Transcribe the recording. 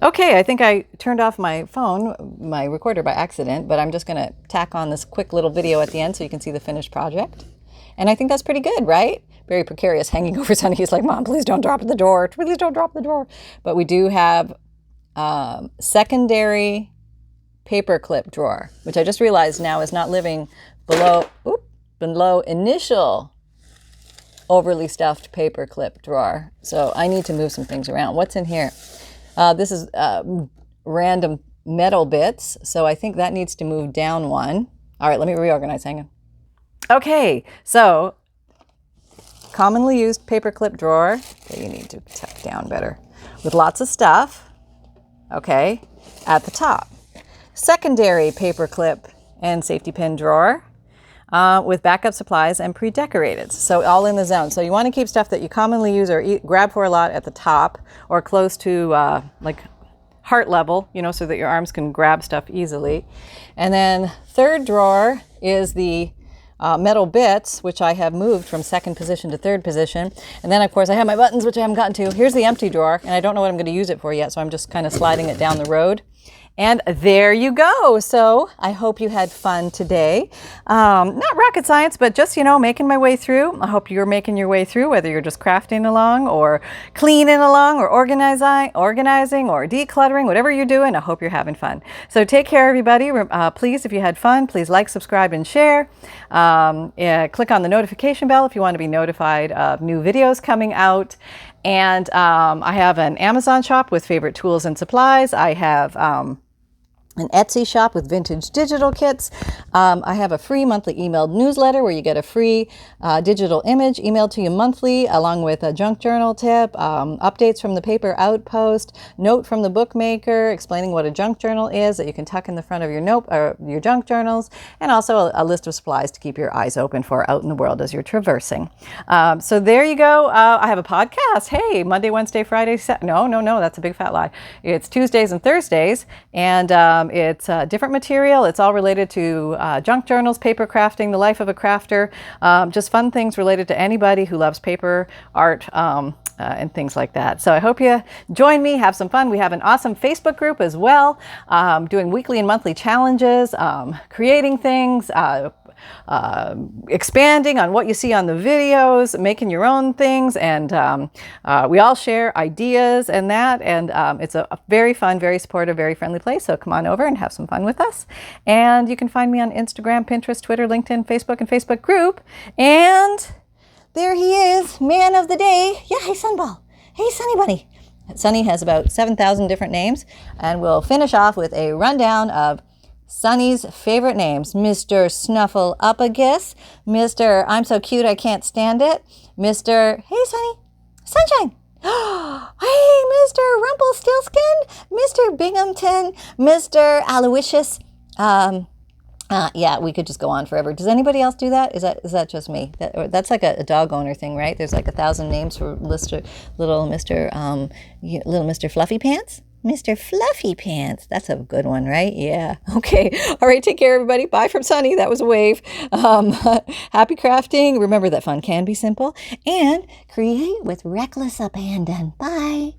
Okay, I think I turned off my phone, my recorder by accident, but I'm just going to tack on this quick little video at the end so you can see the finished project. And I think that's pretty good, right? Very precarious, hanging over Sunny. He's like, Mom, please don't drop the door. Please don't drop the door. But we do have secondary paper clip drawer, which I just realized now is not living below initial overly stuffed paper clip drawer. So I need to move some things around. What's in here? This is random metal bits. So I think that needs to move down one. All right, let me reorganize. Hang on. Okay, so commonly used paper clip drawer that you need to tuck down better with lots of stuff. Okay, at the top. Secondary paper clip and safety pin drawer with backup supplies and pre-decorated. So all in the zone. So you want to keep stuff that you commonly use or grab for a lot at the top or close to like heart level, you know, so that your arms can grab stuff easily. And then third drawer is the metal bits, which I have moved from second position to third position. And then of course I have my buttons, which I haven't gotten to. Here's the empty drawer, and I don't know what I'm going to use it for yet, so I'm just kind of sliding it down the road. And there you go. So I hope you had fun today. Not rocket science, but just, you know, making my way through. I hope you're making your way through, whether you're just crafting along or cleaning along or organizing or decluttering, whatever you're doing. I hope you're having fun. So take care, everybody. Please, if you had fun, please like, subscribe, and share. Click on the notification bell if you want to be notified of new videos coming out. And I have an Amazon shop with favorite tools and supplies. I have an Etsy shop with vintage digital kits. I have a free monthly emailed newsletter where you get a free digital image emailed to you monthly, along with a junk journal tip, updates from the paper Outpost, note from the bookmaker explaining what a junk journal is that you can tuck in the front of your note or your junk journals, and also a list of supplies to keep your eyes open for out in the world as you're traversing. So there you go. I have a podcast. Hey, Monday, Wednesday, Friday. No, that's a big fat lie. It's Tuesdays and Thursdays, and it's different material. It's all related to junk journals, paper crafting, the life of a crafter, just fun things related to anybody who loves paper, art, and things like that. So I hope you join me, have some fun. We have an awesome Facebook group as well, doing weekly and monthly challenges, creating things, expanding on what you see on the videos, making your own things, and we all share ideas and that, and it's a very fun, very supportive, very friendly place, so come on over and have some fun with us. And you can find me on Instagram, Pinterest, Twitter, LinkedIn, Facebook, and Facebook group. And there he is, man of the day. Yeah, hey Sunball. Hey Sunny Bunny. Sunny has about 7,000 different names, and we'll finish off with a rundown of Sunny's favorite names: Mr. Snuffleupagus, Mr. I'm so cute I can't stand it, Mr. Hey Sunny, Sunshine, hey Mr. Rumpelstiltskin, Mr. Binghamton, Mr. Aloysius. Yeah, we could just go on forever. Does anybody else do that? Is that just me? That's like a dog owner thing, right? There's like 1,000 names for little Mr. Fluffy Pants. Mr. Fluffy Pants. That's a good one, right? Yeah. Okay. All right. Take care, everybody. Bye from Sunny. That was a wave. Happy crafting. Remember that fun can be simple, and create with reckless abandon. Bye.